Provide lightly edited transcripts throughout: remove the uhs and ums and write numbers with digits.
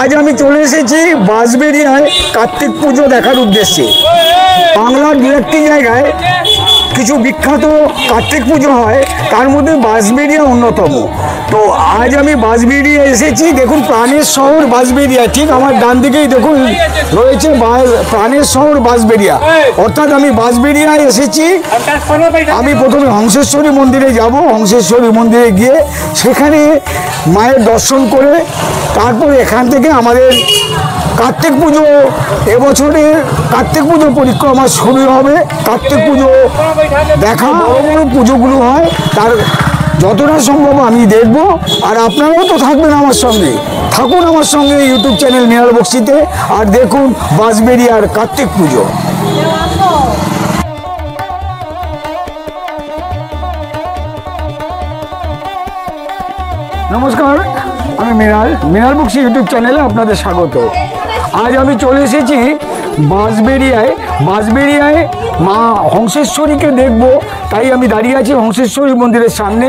আজ আমি চলে এসেছি বাঁশবেড়িয়ায় কার্তিক পুজো দেখার উদ্দেশ্যে। বাংলার দু একটি জায়গায় কিছু বিখ্যাত কার্তিক পুজো হয়, তার মধ্যে বাঁশবেড়িয়া অন্যতম। তো আজ আমি বাঁশবেড়িয়া এসেছি। দেখুন প্রাণের শহর বাঁশবেড়িয়া, ঠিক আমার ডান দিকেই দেখুন রয়েছে প্রাণের শহর বাঁশবেড়িয়া। অর্থাৎ আমি বাঁশবেড়িয়ায় এসেছি। আমি প্রথমে হংসেশ্বরী মন্দিরে যাব। হংসেশ্বরী মন্দিরে গিয়ে সেখানে মায়ের দর্শন করে তারপর এখান থেকে আমাদের কার্তিক পুজো, এবছরের কার্তিক পুজো পরিক্রমা শুরু হবে। কার্তিক পুজো দেখা, বড় বড় পুজোগুলো হয়, তার যতটা সম্ভব আমি দেখব। আর আপনারাও তো থাকবেন আমার সঙ্গে, থাকুন আমার সঙ্গে ইউটিউব চ্যানেল মৃণাল বক্সিতে, আর দেখুন বাঁশবেড়িয়ার কার্তিক পুজো। নমস্কার, আমি মৃণাল বক্সি ইউটিউব চ্যানেলে আপনাদের স্বাগত। আজ আমি চলে এসেছি বাঁশবেড়িয়ায়। বাঁশবেড়িয়ায় মা হংসেশ্বরীকে দেখব, তাই আমি দাঁড়িয়ে আছি হংসেশ্বরী মন্দিরের সামনে।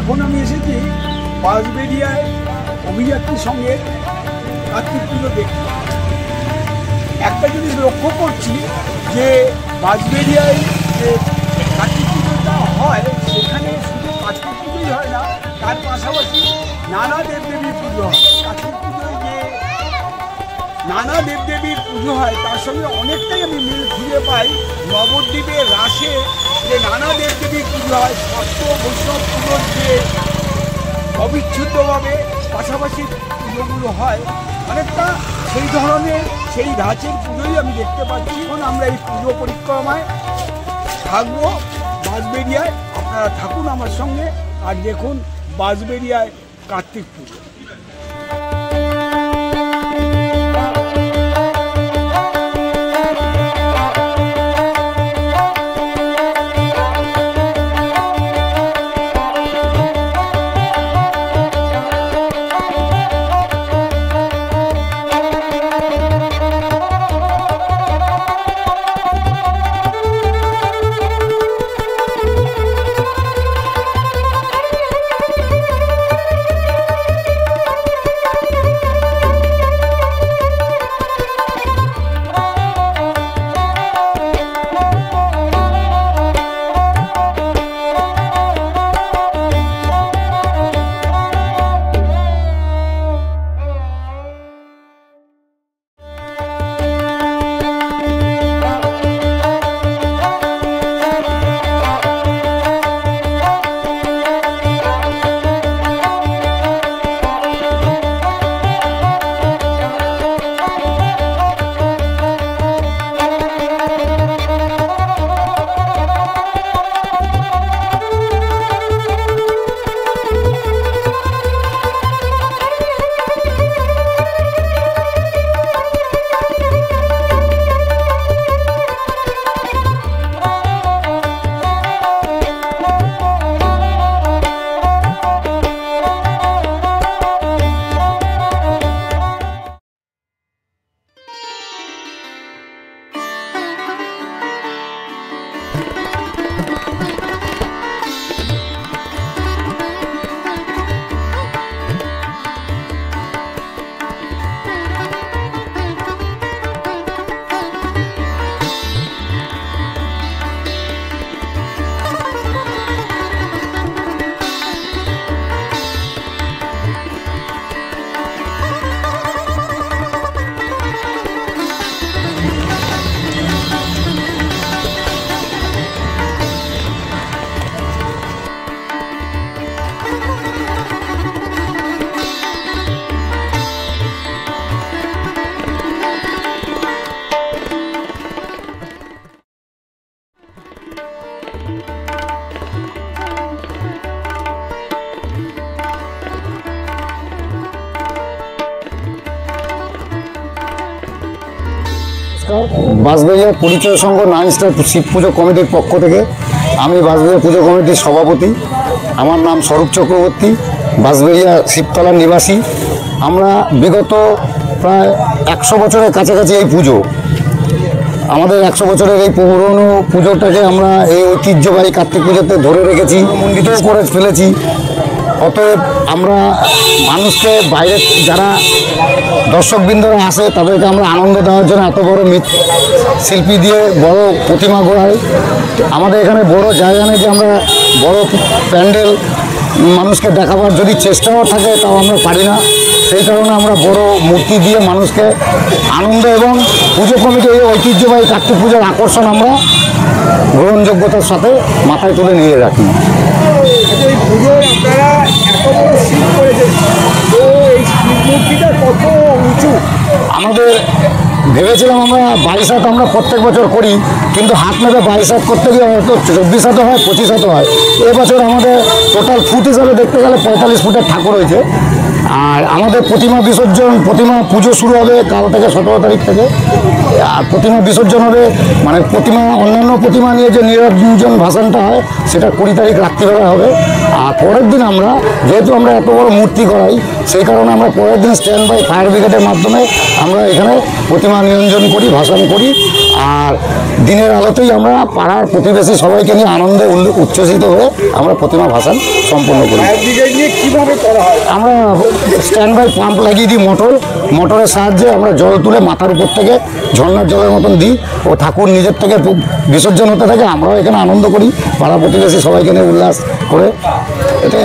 এখন আমি এসেছি বাঁশবেড়িয়ায় অভিযাত্রীর সঙ্গে কার্তিক পুজো দেখতে। একটা জিনিস লক্ষ্য করছি যে বাঁশবেড়িয়ায় যে কার্তিক পুজোটা হয়, সেখানে শুধু কার্তিক পুজোই হয় না, তার পাশাপাশি নানা দেবদেবীর পুজো হয়। কার্তিক পুজোয় যে নানা দেবদেবীর পুজো হয়, তার সঙ্গে অনেকটাই আমি মিল খুঁজে পাই নবদ্বীপের রাসে যে নানা দেবদেবীর পুজো হয়। সত্য বৈষ্ণব পুজোর যে অবিচ্ছেদ্যভাবে পাশাপাশি পুজোগুলো হয়, অনেকটা সেই ধরনের সেই ধাঁচের পুজোই আমি দেখতে পাচ্ছি। এখন আমরা এই পুজো পরিক্রমায় থাকবো বাঁশবেড়িয়ায়। আপনারা থাকুন আমার সঙ্গে আর দেখুন বাঁশবেড়িয়ায় কার্তিক পুজো। নমস্কার, বাঁশবেড়িয়া পরিচয় সংঘ 9 স্টার শিব পুজো কমিটির পক্ষ থেকে আমি বাঁশবেড়িয়া পুজো কমিটির সভাপতি। আমার নাম স্বরূপ চক্রবর্তী, বাঁশবেড়িয়া শিবতলার নিবাসী। আমরা বিগত প্রায় 100 বছরের কাছাকাছি এই পুজো, আমাদের 100 বছরের এই পুরনো পুজোটাকে আমরা এই ঐতিহ্যবাহী কার্তিক পুজোতে ধরে রেখেছি, মন্ডিত করে ফেলেছি। অতএব আমরা মানুষকে বাইরে যারা দর্শকবৃন্দরা আসে তাদেরকে আমরা আনন্দ দেওয়ার জন্য এত বড় শিল্পী দিয়ে বড় প্রতিমা গড়াই। আমাদের এখানে বড় জায়গা নেই যে আমরা বড় প্যান্ডেল মানুষকে দেখাবার যদি চেষ্টাও থাকে তাও আমরা পারি না। সেই কারণে আমরা বড় মূর্তি দিয়ে মানুষকে আনন্দ এবং পুজো কমিটির এই ঐতিহ্যবাহী কার্তিক পূজার আকর্ষণ আমরা গ্রহণযোগ্যতার সাথে মাথায় তুলে নিয়ে রাখি। এই পুজো আপনারা এত বড় শিব করেছেন, তো এই শিব মূর্তিটা কত উঁচু? আমাদের ভেবেছিলাম আমরা 22 হাত আমরা প্রত্যেক বছর করি, কিন্তু হাত মেপে 22 হাত করতে গিয়ে হয়তো 24 হাতও হয়, 25 হাতও হয়। এবছর আমাদের টোটাল ফুট হিসাবে দেখতে গেলে 45 ফুটের ঠাকুর হয়েছে। আর আমাদের প্রতিমা পুজো শুরু হবে কাল থেকে 17 তারিখ থেকে। আর প্রতিমা বিসর্জন হবে, মানে অন্যান্য প্রতিমা নিয়ে যে নিরঞ্জন ভাসানটা হয় সেটা 20 তারিখ রাত্রিবেলা হবে। আর পরের দিন আমরা যেহেতু আমরা এত বড় মূর্তি করাই, সেই কারণে আমরা পরের দিন স্ট্যান্ড বাই ফায়ার ব্রিগেডের মাধ্যমে আমরা এখানে প্রতিমা নিরঞ্জন করি, ভাসান করি। আর দিনের আলোতেই আমরা পাড়ার প্রতিবেশী সবাইকে নিয়ে আনন্দে উচ্ছ্বসিত হয়ে আমরা প্রতিমা ভাসান সম্পন্ন করি। ফায়ার ব্রিগেড নিয়ে কীভাবে করা হয়? আমরা স্ট্যান্ড বাই পাম্প লাগিয়ে দিই, মোটরের সাহায্যে আমরা জল তুলে মাথার উপর থেকে ঝর্ণার জলের মতন দিই, ও ঠাকুর নিজের থেকে বিসর্জন হতে থাকে। আমরাও এখানে আনন্দ করি, পাড়া প্রতিবেশী সবাইকে নিয়ে উল্লাস করে। এটা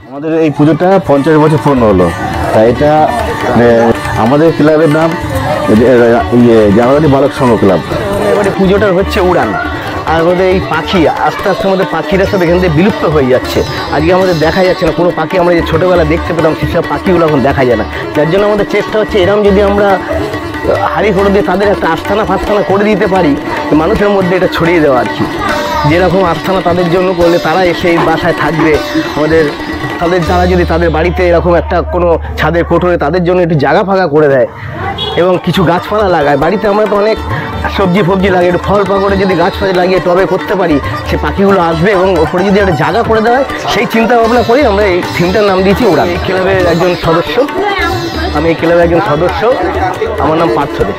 আমাদের এই পুজোটা 50 বছর পূর্ণ হলো। তাই এটা আমাদের ক্লাবের নাম জানুয়ারি বালক সংঘ ক্লাব। এবারে পুজোটা হচ্ছে উড়ান। আর আমাদের এই পাখি আস্তে আস্তে আমাদের পাখিরা সব এখান থেকে বিলুপ্ত হয়ে যাচ্ছে। আজকে আমাদের দেখা যাচ্ছে না কোনো পাখি, আমরা যে ছোটোবেলা দেখতে পেতাম সেসব পাখিগুলো এখন দেখা যায় না। যার জন্য আমাদের চেষ্টা হচ্ছে এরকম যদি আমরা হাড়ি করে দিয়ে তাদের একটা আস্থানা ফাস্তানা করে দিতে পারি, মানুষের মধ্যে এটা ছড়িয়ে দেওয়া আর কি। যেরকম আস্থানা তাদের জন্য করলে তারা এসে এই বাসায় থাকবে, তারা যদি তাদের বাড়িতে এরকম একটা কোনো ছাদের কোঠরে তাদের জন্য একটু জায়গা ফাঁকা করে দেয় এবং কিছু গাছপালা লাগায়। বাড়িতে আমরা তো অনেক সবজি ফবজি লাগে, একটু ফল পাকড়ে যদি গাছপালা লাগিয়ে টবে করতে পারি, সে পাখিগুলো আসবে এবং ওপরে যদি একটা জায়গা করে দেওয়া হয়, সেই চিন্তা ভাবনা করি আমরা এই থিমটার নাম দিয়েছি উড়ান। এই ক্লাবের একজন সদস্য, আমি এই ক্লাবের একজন সদস্য, আমার নাম পার্থ দে।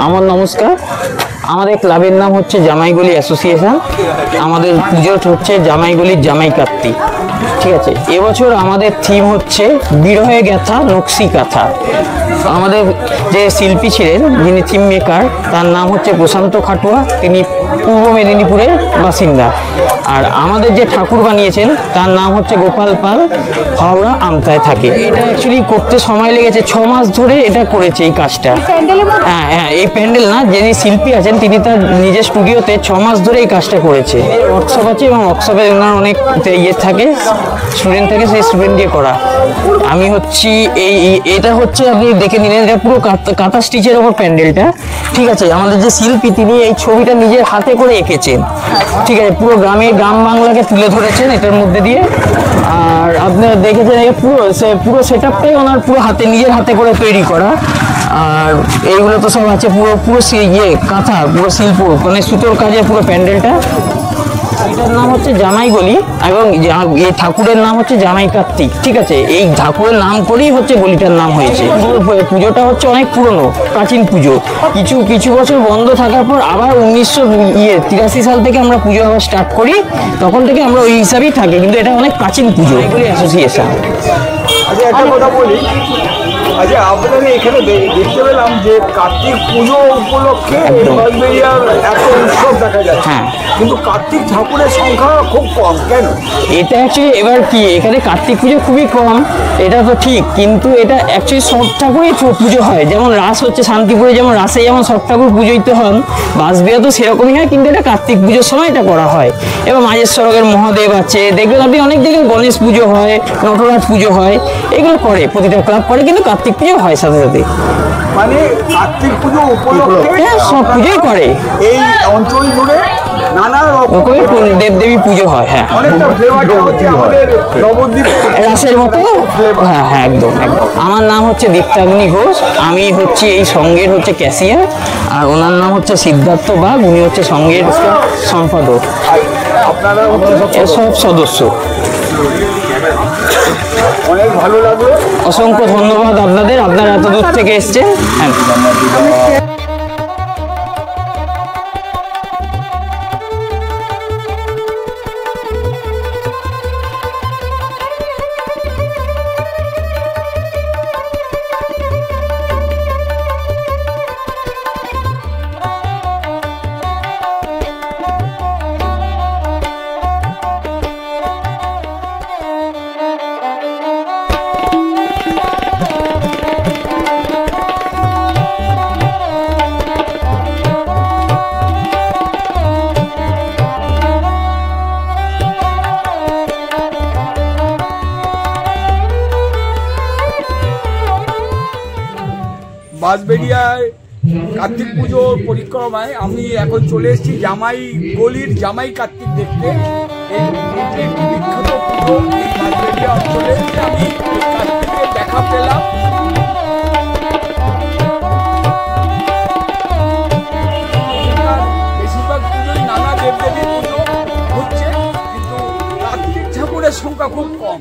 আমার নমস্কার। আমাদের ক্লাবের নাম হচ্ছে জামাইগলি অ্যাসোসিয়েশন। আমাদের পুজো হচ্ছে জামাইগলির জামাই কার্তিক। ঠিক আছে, এবছর আমাদের থিম হচ্ছে বিরহে গ্যাথা নকশি কাথা। আমাদের যে শিল্পী ছিলেন, যিনি থিম মেকার, তার নাম হচ্ছে প্রশান্ত খাটুয়া। তিনি পূর্ব মেদিনীপুরের বাসিন্দা। আর আমাদের যে ঠাকুর বানিয়েছেন তার নাম হচ্ছে গোপাল পাল, হাওড়া আমতায় থাকে। এটা অ্যাকচুয়ালি করতে সময় লেগেছে 6 মাস ধরে এটা করেছে এই কাজটা। হ্যাঁ হ্যাঁ, এই প্যান্ডেল না, যিনি শিল্পী আছেন তিনি তার নিজের স্টুডিওতে 6 মাস ধরে এই কাজটা করেছে। ওয়ার্কশপ আছে এবং ওয়ার্কশপে ওনার অনেক ইয়ে থাকে, স্টুডেন্ট থাকে, সেই স্টুডেন্ট দিয়ে করা। আমি হচ্ছি এটা হচ্ছে আপনি দেখে নিলেন, এটা পুরো কাঁথা স্টিচের ওপর প্যান্ডেলটা। ঠিক আছে, আমাদের যে শিল্পী তিনি এই ছবিটা নিজের হাতে করে এঁকেছেন। ঠিক আছে, পুরো গ্রাম বাংলাকে তুলে ধরেছেন এটার মধ্যে দিয়ে। আর আপনারা দেখেছেন পুরো সেট আপটাই ওনার পুরো নিজের হাতে করে তৈরি করা। আর এইগুলো তো সব আছে পুরো কাঁথা, পুরো শিল্প, মানে সুতোর কাজে পুরো প্যান্ডেলটা। এটার নাম হচ্ছে জামাইগলি এবং এই ঠাকুরের নাম হচ্ছে জামাই কার্তিক। ঠিক আছে, এই ঠাকুরের নাম করেই হচ্ছে গলিটার নাম হয়েছে। পুজোটা হচ্ছে অনেক পুরনো, প্রাচীন পুজো। কিছু বছর বন্ধ থাকার পর আবার 1983 সাল থেকে আমরা পুজো আবার স্টার্ট করি। তখন থেকে আমরা ওই হিসাবেই থাকি, কিন্তু এটা অনেক প্রাচীন পুজো। এগুলি অ্যাসোসিয়েশন। আচ্ছা, একটা কথা বলি। আচ্ছা, আপনাদের এখানে দেখতে পেলাম যে কার্তিক পুজো উপলক্ষে বাঁশবেড়িয়ার এত উৎসব দেখা যাচ্ছে। হ্যাঁ, কিন্তু কার্তিক ঠাকুরের সংখ্যা খুব কম কেন? এটা অ্যাকচুয়ালি এবার কি, এখানে কার্তিক পুজো খুবই কম, এটা তো ঠিক, কিন্তু এটা অ্যাকচুয়ালি সব ঠাকুরই পুজো হয়। যেমন রাস হচ্ছে শান্তিপুরে, যেমন রাসে যেমন সব ঠাকুর পুজোইতে হন, বাঁশবেড়িয়া তো সেরকমই হয়, কিন্তু এটা কার্তিক পুজোর সময় এটা করা হয়। এবং মাঝের সড়কের মহাদেব আছে, দেখবেন আপনি অনেক জায়গায় গণেশ পুজো হয়, নটরাজ পুজো হয়, এগুলো করে, প্রতিটা ক্লাব করে, কিন্তু কার্তিক পুজো হয় সাথে সাথে। মানে কার্তিক পুজো উপলক্ষে সব পুজোই করে এই অঞ্চল জুড়ে নানা রকমের দেবদেবী পুজো হয়। হ্যাঁ, অনেকটা ফ্লেভারটা হচ্ছে আমাদের নবদ্বীপ রাসের মতো। হ্যাঁ হ্যাঁ, একদম একদম। আমার নাম হচ্ছে দীপ্তাগ্নি ঘোষ। আমি হচ্ছি এই সঙ্গের হচ্ছে ক্যাশিয়ার। আর ওনার নাম হচ্ছে সিদ্ধার্থ বাগ, উনি হচ্ছে সঙ্গের সম্পাদক। আপনারা সব সদস্য। অনেক ভালো লাগলো, অসংখ্য ধন্যবাদ আপনাদের, আপনারা এত দূর থেকে এসছেন। হ্যাঁ, বাঁশবেড়িয়ায় কার্তিক পুজোর পরিক্রমায় আমি এখন চলে এসেছি জামাই গলির জামাই কার্তিক দেখতে। এই একটি বিখ্যাত পুজো এই বাঁশবেড়িয়া অঞ্চলে, আমি কার্তিকের দেখা পেলাম। বেশিরভাগ পুজোই নানা দেবদেবীর পুজো হচ্ছে, কিন্তু কার্তিক ঠাকুরের সংখ্যা খুব কম।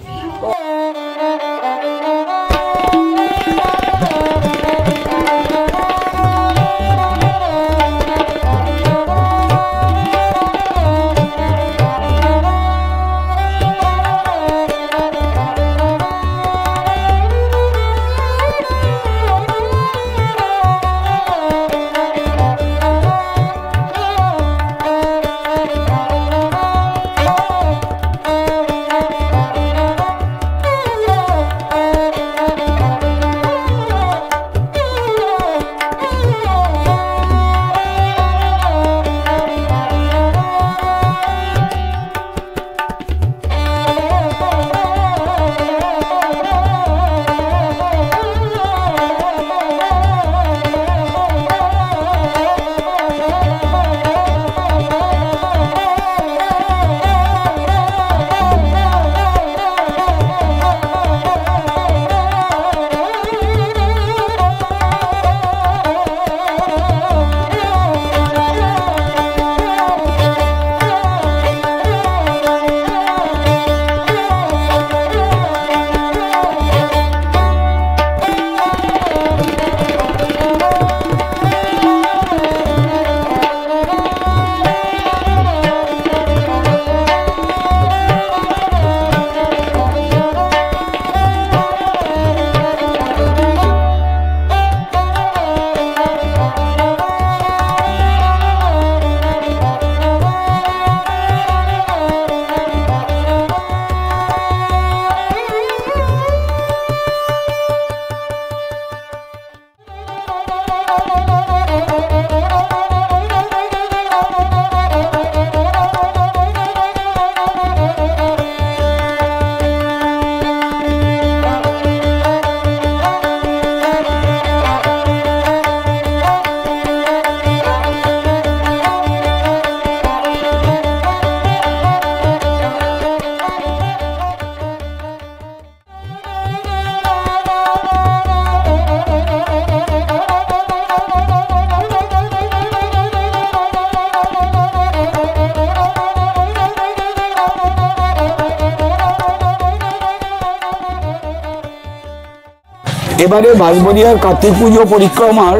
এবারে বাঁশবেড়িয়ার কার্তিক পুজো পরিক্রমার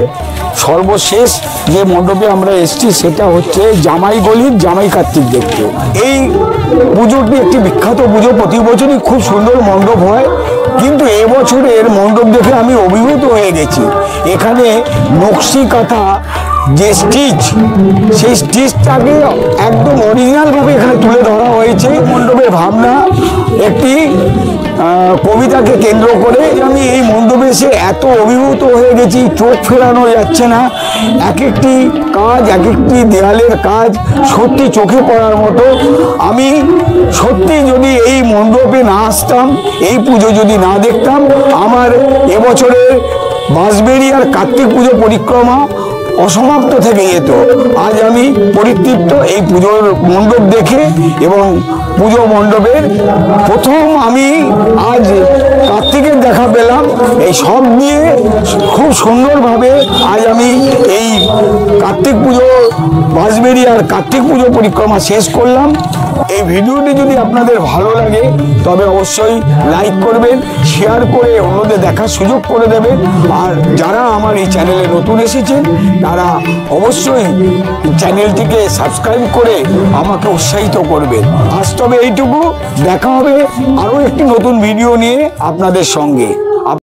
সর্বশেষ যে মণ্ডপে আমরা এসেছি সেটা হচ্ছে জামাইগলির জামাই কার্তিক দেখতে। এই পুজোটি একটি বিখ্যাত পুজো, প্রতি বছরই খুব সুন্দর মণ্ডপ হয়, কিন্তু এবছরের মণ্ডপ দেখে আমি অভিভূত হয়ে গেছি। এখানে নকশি কাঁথা যে স্টিচ, সেই স্টিচটাকে একদম অরিজিনালভাবে এখানে তুলে ধরা হয়েছে। মণ্ডপের ভাবনা একটি কবিতাকে কেন্দ্র করে। আমি এই মণ্ডপে এসে এত অভিভূত হয়ে গেছি, চোখ ফেরানো যাচ্ছে না। এক একটি কাজ, এক একটি দেয়ালের কাজ সত্যি চোখে পড়ার মতো। আমি সত্যি যদি এই মণ্ডপে না আসতাম, এই পুজো যদি না দেখতাম, আমার এবছরের বাঁশবেড়িয়ার কার্তিক পুজো পরিক্রমা অসমাপ্ত থেকে যেত। আজ আমি পরিতৃপ্ত এই পুজোর মণ্ডপ দেখে, এবং পুজো মণ্ডপের প্রথম আমি আজ কার্তিকের দেখা পেলাম। এই সব নিয়ে খুব সুন্দরভাবে আজ আমি এই কার্তিক পুজো, বাঁশবেড়িয়ার কার্তিক পুজো পরিক্রমা শেষ করলাম। এই ভিডিওটি যদি আপনাদের ভালো লাগে তবে অবশ্যই লাইক করবেন, শেয়ার করে অন্যদের দেখার সুযোগ করে দেবেন। আর যারা আমার এই চ্যানেলে নতুন এসেছেন তারা অবশ্যই চ্যানেলটিকে সাবস্ক্রাইব করে আমাকে উৎসাহিত করবেন। আজ তবে এইটুকু, দেখা হবে আরও একটি নতুন ভিডিও নিয়ে আপনাদের সঙ্গে।